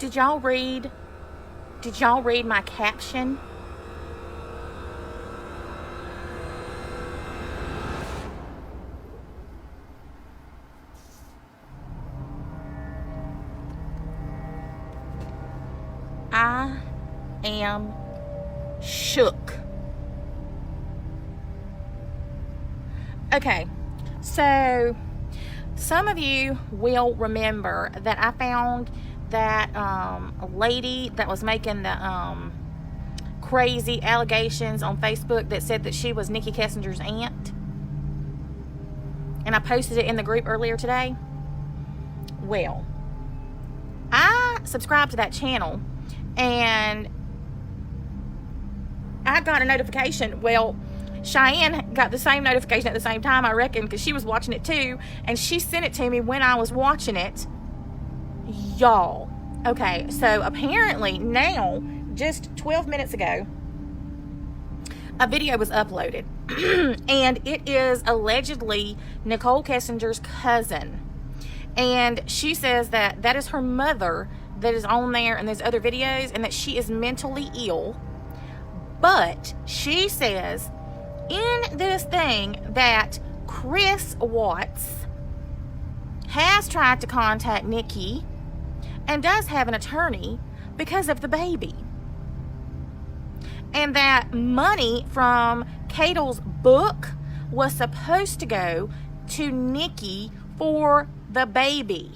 Did y'all read my caption? I am shook. Okay, so some of you will remember that I found that a lady that was making the crazy allegations on Facebook that said that she was Nikki Kessinger's aunt. And I posted it in the group earlier today. Well, I subscribed to that channel and I got a notification. Well, Cheyenne got the same notification at the same time, I reckon, because she was watching it too, and she sent it to me when I was watching it. Y'all, okay, so apparently now, just 12 minutes ago, a video was uploaded, and it is allegedly Nichol Kessinger's cousin, and she says that that is her mother that is on there in those other videos, and that she is mentally ill. But she says in this thing that Chris Watts has tried to contact Nikki and does have an attorney because of the baby. And that money from Cato's book was supposed to go to Nikki for the baby.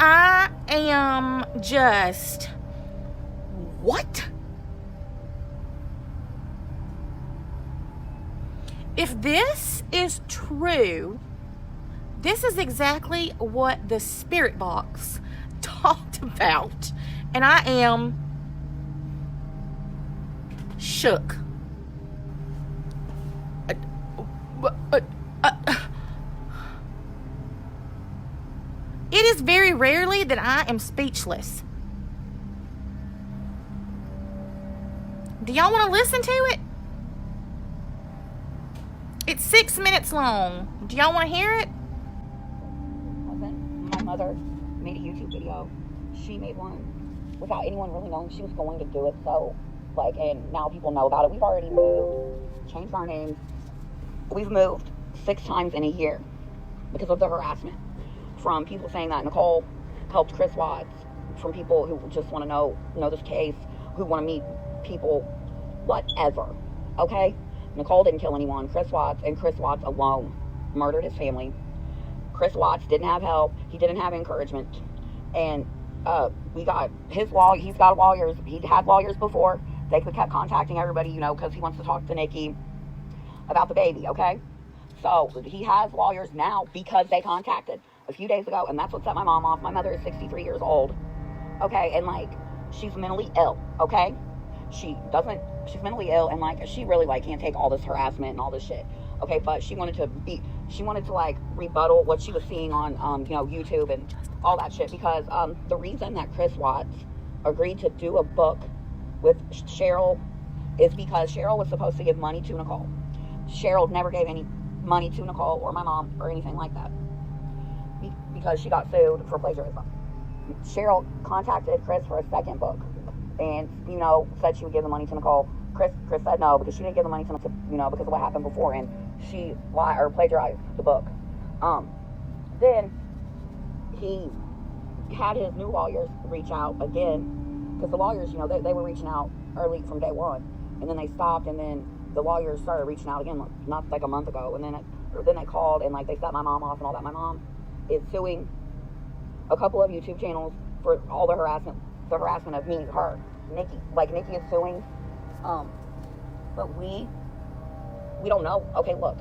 I am just, what? If this is true, this is exactly what the Spirit Box talked about. And I am shook. It is very rarely that I am speechless. Do y'all want to listen to it? It's 6 minutes long. Do y'all want to hear it? My mother made a YouTube video. She made one without anyone really knowing she was going to do it. So, and now people know about it. We've already moved, changed our names. We've moved 6 times in a year because of the harassment. From people saying that Nichol helped Chris Watts, from people who just want to know this case, who want to meet people, whatever, okay? Nichol didn't kill anyone. Chris Watts and Chris Watts alone murdered his family. Chris Watts didn't have help. He didn't have encouragement. And we got his law. He's got lawyers. He had lawyers before. They kept contacting everybody, because he wants to talk to Nikki about the baby, okay? So he has lawyers now because they contacted a few days ago, and that's what set my mom off. My mother is 63 years old, okay, and she's mentally ill, okay? She's mentally ill, and she really can't take all this harassment and all this shit, okay? But she wanted to rebuttal what she was seeing on YouTube and all that shit, because the reason that Chris Watts agreed to do a book with Cheryl is because Cheryl was supposed to give money to Nichol. Cheryl never gave any money to Nichol or my mom or anything like that, because she got sued for plagiarism. Cheryl contacted Chris for a second book and, said she would give the money to Nichol. Chris said no, because she didn't give the money to because of what happened before, and she lied or plagiarized the book. Then he had his new lawyers reach out again, because the lawyers, they were reaching out early from day one, and then they stopped, and then the lawyers started reaching out again, not a month ago, and then they called, and they set my mom off and all that. My mom is suing a couple of YouTube channels for all the harassment of me, her, Nikki. Nikki is suing, but we don't know. Okay, look,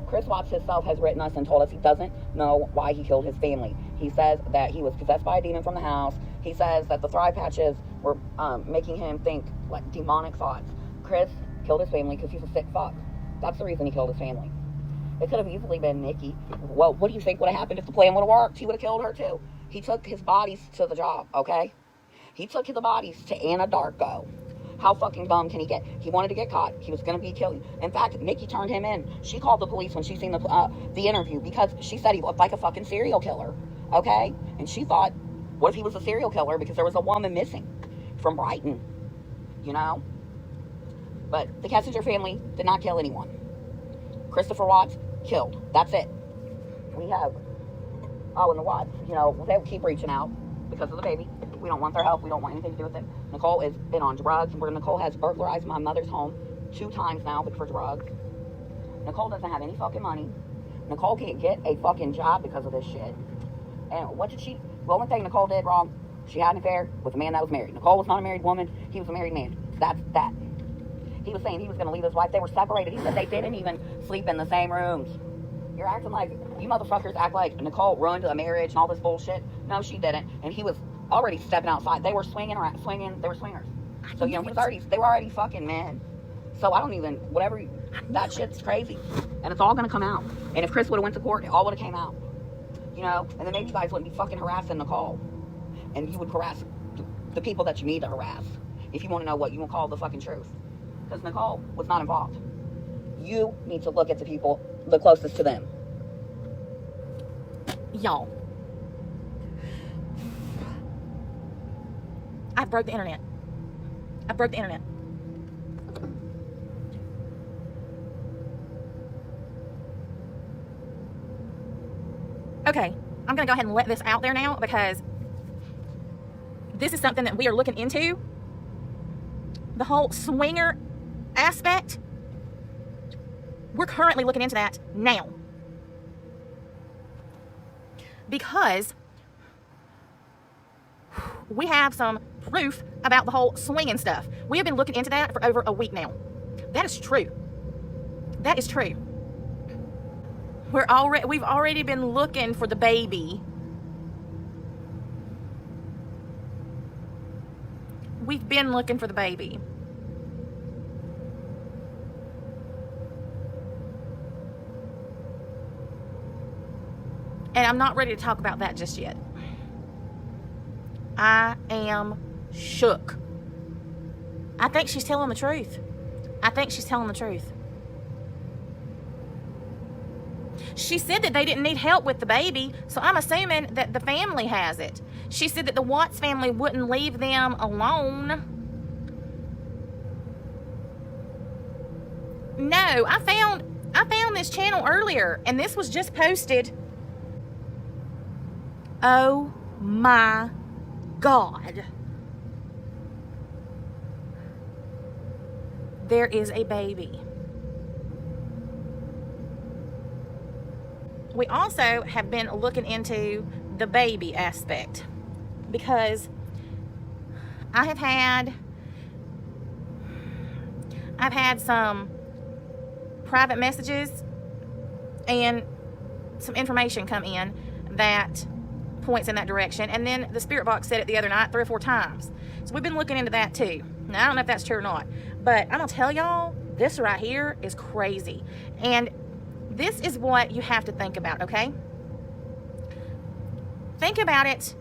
Chris Watts himself has written us and told us he doesn't know why he killed his family. He says that he was possessed by a demon from the house. He says that the Thrive Patches were making him think demonic thoughts. Chris killed his family because he's a sick fuck. That's the reason he killed his family. It could have easily been Nikki. Well, what do you think would have happened if the plan would have worked? He would have killed her too. He took his bodies to the job, okay? He took the bodies to Anna Darko. How fucking dumb can he get? He wanted to get caught. He was going to be killed. In fact, Nikki turned him in. She called the police when she seen the interview because she said he looked like a fucking serial killer. Okay? And she thought, what if he was a serial killer because there was a woman missing from Brighton? You know? But the Kessinger family did not kill anyone. Christopher Watts killed. That's it. We have, and the Watts, you know, they keep reaching out because of the baby. We don't want their help. We don't want anything to do with it. Nichol has been on drugs. Nichol has burglarized my mother's home 2 times now for drugs. Nichol doesn't have any fucking money. Nichol can't get a fucking job because of this shit. And the only thing Nichol did wrong, she had an affair with a man that was married. Nichol was not a married woman. He was a married man. That's that. He was saying he was going to leave his wife. They were separated. He said they didn't even sleep in the same rooms. You're acting like, you motherfuckers act like Nichol ruined a marriage and all this bullshit. No, she didn't. And he was already stepping outside. They were swinging, they were swingers. So, you know, they were already fucking men. So I don't even, that shit's crazy. And it's all going to come out. And if Chris would have went to court, it all would have came out. You know, and then maybe you guys wouldn't be fucking harassing Nichol. And you would harass the people that you need to harass. If you want to know what you will call the fucking truth. Because Nichol was not involved. You need to look at the people the closest to them. Y'all. I broke the internet. Okay, I'm going to go ahead and let this out there now because this is something that we are looking into. The whole swinger aspect, we're currently looking into that now. Because we have some proof about the whole swinging stuff. We have been looking into that for over a week now. That is true. That is true. We've already been looking for the baby. We've been looking for the baby. And I'm not ready to talk about that just yet. I am shook. I think she's telling the truth. She said that they didn't need help with the baby, so I'm assuming that the family has it. She said that the Watts family wouldn't leave them alone. No, I found this channel earlier, and this was just posted. Oh my God. There is a baby. We also have been looking into the baby aspect because I've had some private messages and some information come in that points in that direction, and then the spirit box said it the other night 3 or 4 times. So we've been looking into that too. Now I don't know if that's true or not, but I'm gonna tell y'all, this right here is crazy. And this is what you have to think about, okay? Think about it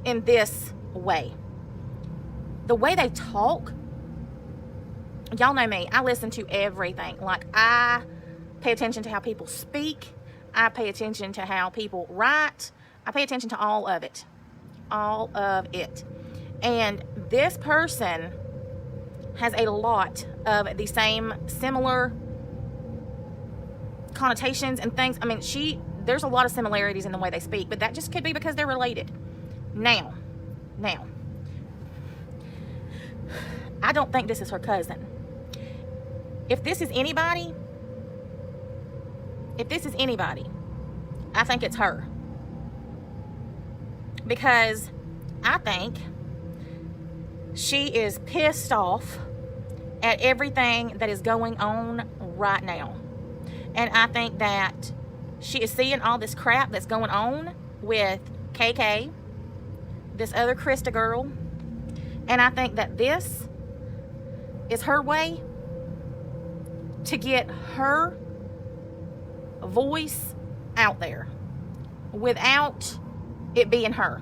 in this way. The way they talk, y'all know me, I listen to everything. Like, I pay attention to how people speak. I pay attention to how people write. I pay attention to all of it. All of it. And this person has a lot of the same similar connotations and things. I mean, there's a lot of similarities in the way they speak, but that just could be because they're related. Now, I don't think this is her cousin. If this is anybody, I think it's her. Because I think she is pissed off at everything that is going on right now. And I think that she is seeing all this crap that's going on with KK, this other Krista girl. And I think that this is her way to get her voice out there without it being her.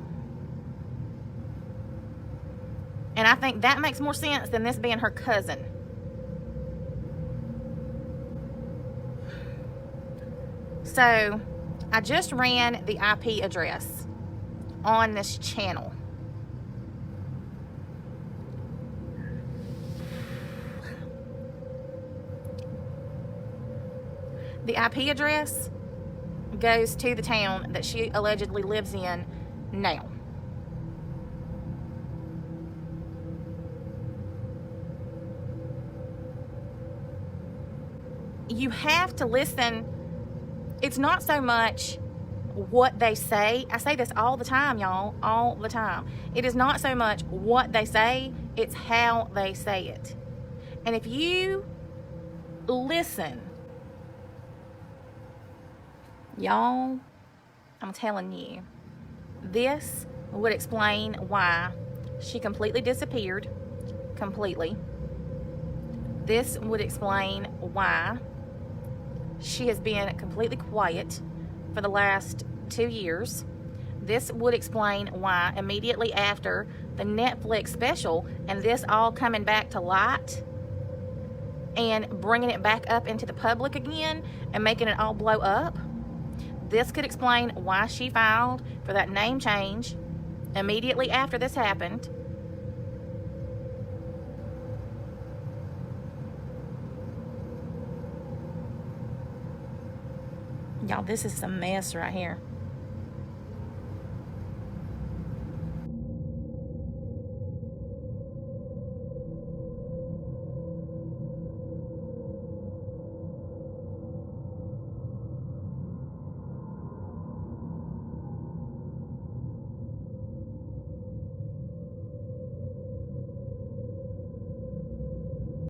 And I think that makes more sense than this being her cousin. So, I just ran the IP address on this channel. The IP address goes to the town that she allegedly lives in now. You have to listen. It's not so much what they say. I say this all the time, y'all, all the time. It is not so much what they say, it's how they say it. And if you listen, y'all, I'm telling you, this would explain why she completely disappeared. Completely. This would explain why she has been completely quiet for the last 2 years. This would explain why immediately after the Netflix special and this all coming back to light and bringing it back up into the public again and making it all blow up, this could explain why she filed for that name change immediately after this happened. Y'all, this is some mess right here.